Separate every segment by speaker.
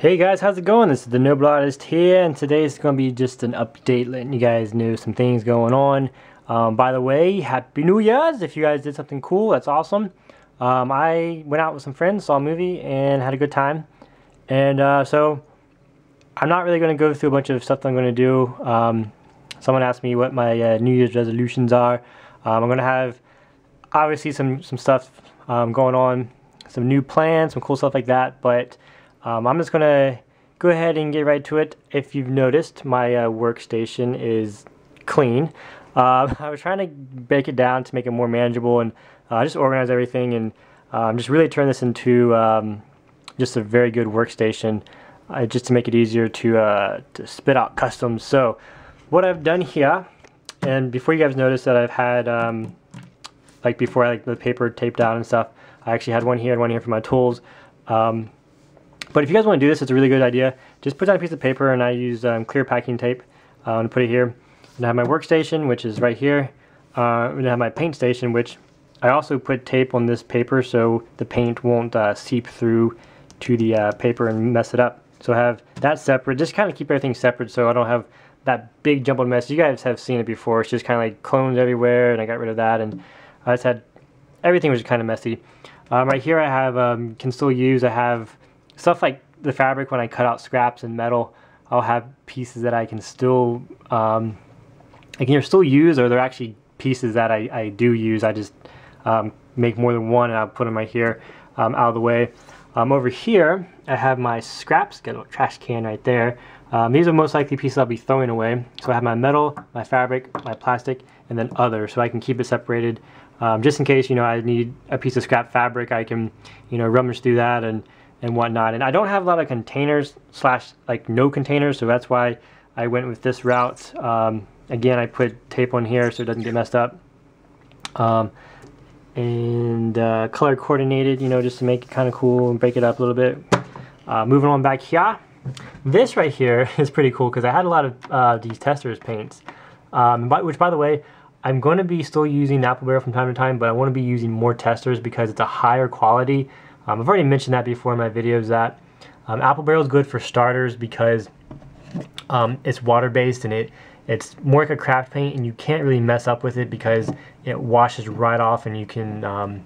Speaker 1: Hey guys, how's it going? This is the NobleArtist here, and today is going to be just an update letting you guys know some things going on. By the way, Happy New Year's! If you guys did something cool, that's awesome. I went out with some friends, saw a movie, and had a good time. And so, I'm not really going to go through a bunch of stuff that I'm going to do. Someone asked me what my New Year's resolutions are. I'm going to have, obviously, some stuff going on, some new plans, some cool stuff like that, but I'm just going to go ahead and get right to it. If you've noticed, my workstation is clean. I was trying to break it down to make it more manageable and just organize everything and just really turn this into just a very good workstation just to make it easier to spit out customs. So what I've done here, and before you guys notice that I've had, like before I like the paper taped down and stuff, I actually had one here and one here for my tools. But if you guys want to do this, it's a really good idea. Just put down a piece of paper, and I use clear packing tape to put it here. And I have my workstation, which is right here. And I have my paint station, which I also put tape on this paper so the paint won't seep through to the paper and mess it up. So I have that separate. Just kind of keep everything separate so I don't have that big jumbled mess. You guys have seen it before. It's just kind of like clones everywhere, and I got rid of that. And I just had everything was kind of messy. Right here I have can still use. I have stuff like the fabric. When I cut out scraps and metal, I'll have pieces that I can still still use, or they're actually pieces that I do use. I just make more than one, and I'll put them right here out of the way. Over here I have my scraps, got a little trash can right there. These are most likely pieces I'll be throwing away. So I have my metal, my fabric, my plastic, and then other, so I can keep it separated. Just in case, I need a piece of scrap fabric, I can, rummage through that and whatnot. And I don't have a lot of containers / like no containers, so that's why I went with this route. Again, I put tape on here so it doesn't get messed up. And color coordinated, just to make it kind of cool and break it up a little bit. Moving on back here. This right here is pretty cool because I had a lot of these testers paints, which by the way, I'm going to be still using Apple Barrel from time to time, but I want to be using more testers because it's a higher quality. I've already mentioned that before in my videos that Apple Barrel is good for starters because it's water-based and it's more like a craft paint, and you can't really mess up with it because it washes right off, and you can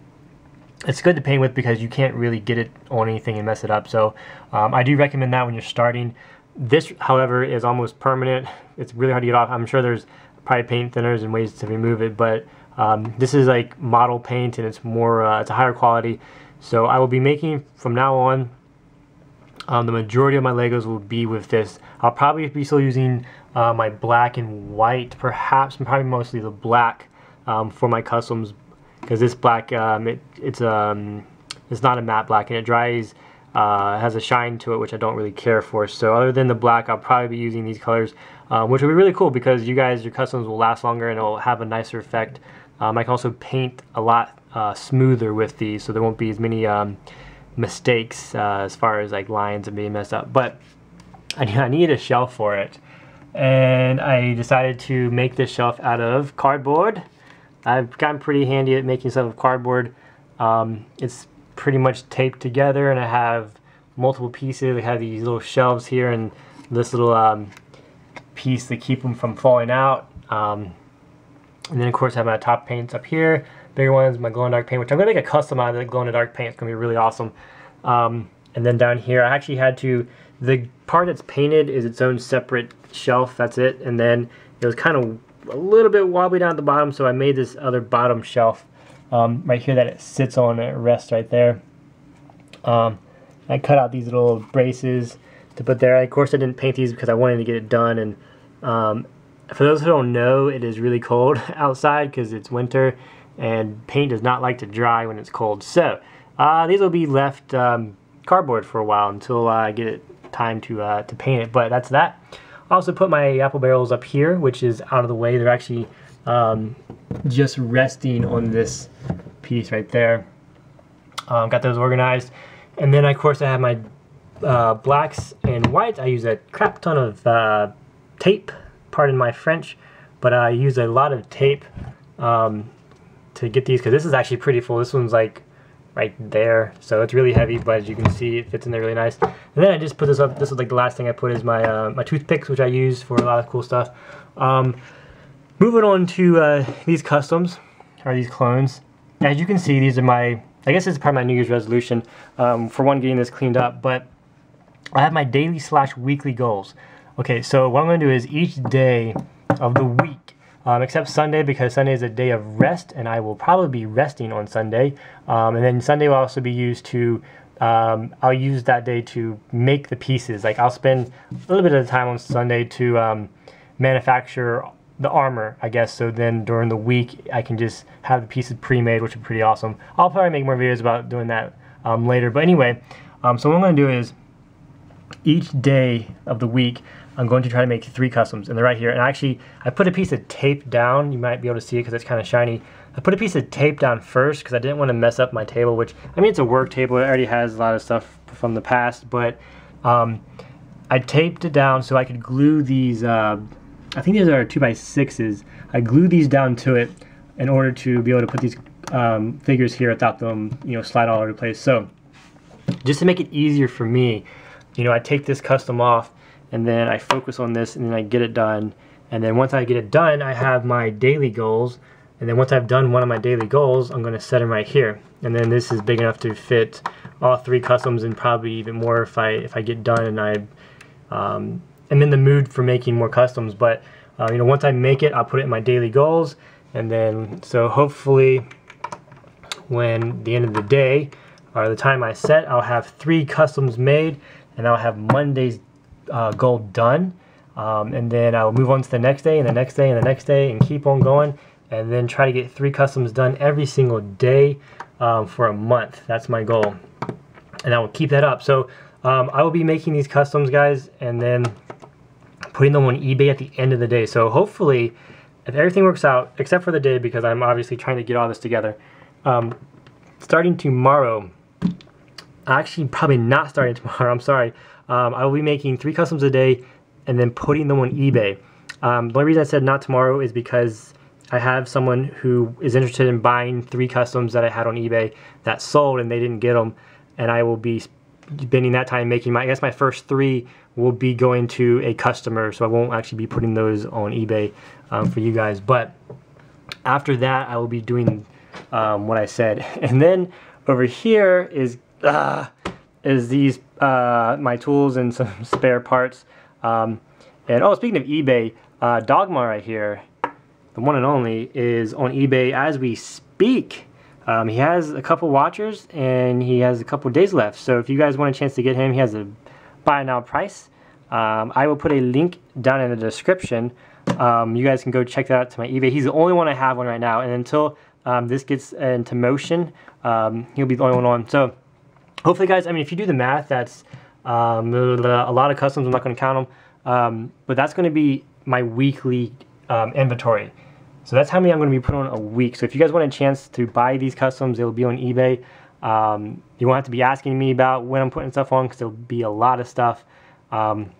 Speaker 1: it's good to paint with because you can't really get it on anything and mess it up. So I do recommend that when you're starting. This, however, is almost permanent. It's really hard to get off. I'm sure there's probably paint thinners and ways to remove it, but this is like model paint, and it's more it's a higher quality. So I will be making from now on, the majority of my Legos will be with this. I'll probably be still using my black and white, perhaps, probably mostly the black for my customs, because this black it's not a matte black, and it dries, has a shine to it, which I don't really care for. So other than the black, I'll probably be using these colors, which will be really cool because your customs will last longer and it will have a nicer effect. I can also paint a lot smoother with these, so there won't be as many mistakes as far as like lines and being messed up. But I need a shelf for it, and I decided to make this shelf out of cardboard. I've gotten pretty handy at making stuff with cardboard. It's pretty much taped together, and I have multiple pieces. I have these little shelves here and this little piece to keep them from falling out. And then of course I have my top paints up here, bigger ones, my glow-in-the-dark paint, which I'm going to make a custom out of the glow-in-the-dark paint. It's going to be really awesome. And then down here I actually had to, the part that's painted is its own separate shelf, that's it. And then it was kind of a little bit wobbly down at the bottom, so I made this other bottom shelf right here that it sits on, and it rests right there. I cut out these little braces to put there. Of course I didn't paint these because I wanted to get it done, and for those who don't know, it is really cold outside because it's winter, and paint does not like to dry when it's cold. So these will be left cardboard for a while until I get it time to paint it. But that's that. I also put my apple barrels up here, which is out of the way. They're actually just resting on this piece right there. Got those organized, and then of course I have my blacks and whites. I use a crap ton of tape. Pardon my French, but I use a lot of tape to get these, because this is actually pretty full. This one's like right there. So it's really heavy, but as you can see, it fits in there really nice. And then I just put this up. This is like the last thing I put is my my toothpicks, which I use for a lot of cool stuff. Moving on to these customs, or these clones. As you can see, these are my, I guess this is part of my New Year's resolution, for one, getting this cleaned up, but I have my daily / weekly goals. Okay, so what I'm going to do is each day of the week, except Sunday, because Sunday is a day of rest, and I will probably be resting on Sunday. And then Sunday will also be used to, I'll use that day to make the pieces. Like I'll spend a little bit of time on Sunday to manufacture the armor, I guess, so then during the week I can just have the pieces pre-made, which is pretty awesome. I'll probably make more videos about doing that later, but anyway, so what I'm going to do is each day of the week I'm going to try to make 3 customs, and they're right here. And actually I put a piece of tape down. You might be able to see it because it's kind of shiny. I put a piece of tape down first because I didn't want to mess up my table, which, I mean, it's a work table. It already has a lot of stuff from the past, but I taped it down so I could glue these, I think these are 2x6s. I glued these down to it in order to be able to put these figures here without them, you know, slide all over the place. So just to make it easier for me, you know, I take this custom off and then I focus on this and then I get it done. And then once I get it done, I have my daily goals. And then once I've done one of my daily goals, I'm going to set them right here. And then this is big enough to fit all 3 customs, and probably even more if I get done and I am in the mood for making more customs. But you know, once I make it, I'll put it in my daily goals. And then so hopefully when the end of the day, or the time I set, I'll have 3 customs made, and I'll have Monday's goal done. And then I'll move on to the next day, and the next day, and the next day, and keep on going, and then try to get 3 customs done every single day for a month. That's my goal, and I will keep that up. So I will be making these customs, guys, and then putting them on eBay at the end of the day. So hopefully, if everything works out, except for the day, because I'm obviously trying to get all this together, starting tomorrow, actually probably not starting tomorrow, I'm sorry, I will be making 3 customs a day and then putting them on eBay. The only reason I said not tomorrow is because I have someone who is interested in buying 3 customs that I had on eBay that sold and they didn't get them, and I will be spending that time making my, I guess my first 3 will be going to a customer, so I won't actually be putting those on eBay for you guys. But after that, I will be doing what I said. And then over here is these my tools and some spare parts. And oh, speaking of eBay, Dogma right here, the one and only, is on eBay as we speak. He has a couple watchers and he has a couple days left. So if you guys want a chance to get him, he has a buy now price. I will put a link down in the description. You guys can go check that out to my eBay. He's the only one I have on right now, and until this gets into motion, he'll be the only one on. So hopefully, guys, I mean, if you do the math, that's a lot of customs. I'm not going to count them, but that's going to be my weekly inventory. So that's how many I'm going to be putting on a week. So if you guys want a chance to buy these customs, they'll be on eBay. You won't have to be asking me about when I'm putting stuff on, because there'll be a lot of stuff. And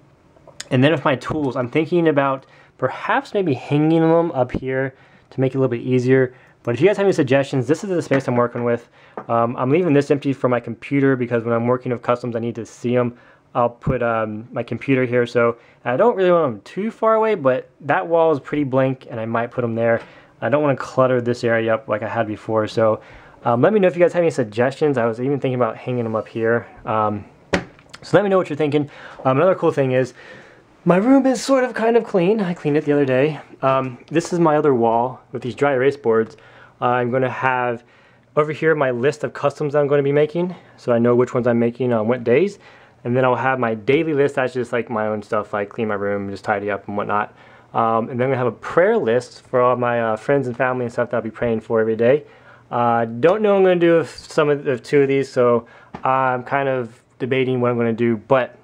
Speaker 1: then with my tools, I'm thinking about perhaps maybe hanging them up here to make it a little bit easier. But if you guys have any suggestions, this is the space I'm working with. I'm leaving this empty for my computer because when I'm working with customs, I need to see them. I'll put my computer here, so I don't really want them too far away, but that wall is pretty blank, and I might put them there. I don't want to clutter this area up like I had before, so let me know if you guys have any suggestions. I was even thinking about hanging them up here. So let me know what you're thinking. Another cool thing is, my room is sort of kind of clean. I cleaned it the other day. This is my other wall with these dry erase boards. I'm going to have over here my list of customs that I'm going to be making, so I know which ones I'm making on what days. And then I'll have my daily list. That's just like my own stuff, like clean my room, just tidy up and whatnot. And then I'm going to have a prayer list for all my friends and family and stuff that I'll be praying for every day. Don't know what I'm going to do with some of the 2 of these, so I'm kind of debating what I'm going to do. But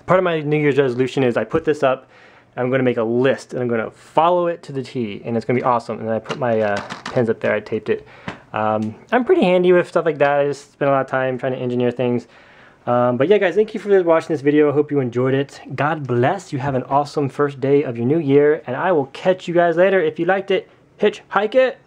Speaker 1: part of my New Year's resolution is I put this up, I'm going to make a list, and I'm going to follow it to the T, and it's going to be awesome. And then I put my pens up there, I taped it. I'm pretty handy with stuff like that. I just spend a lot of time trying to engineer things. But yeah, guys, thank you for watching this video. I hope you enjoyed it. God bless. You have an awesome first day of your new year, and I will catch you guys later. If you liked it, hitchhike it.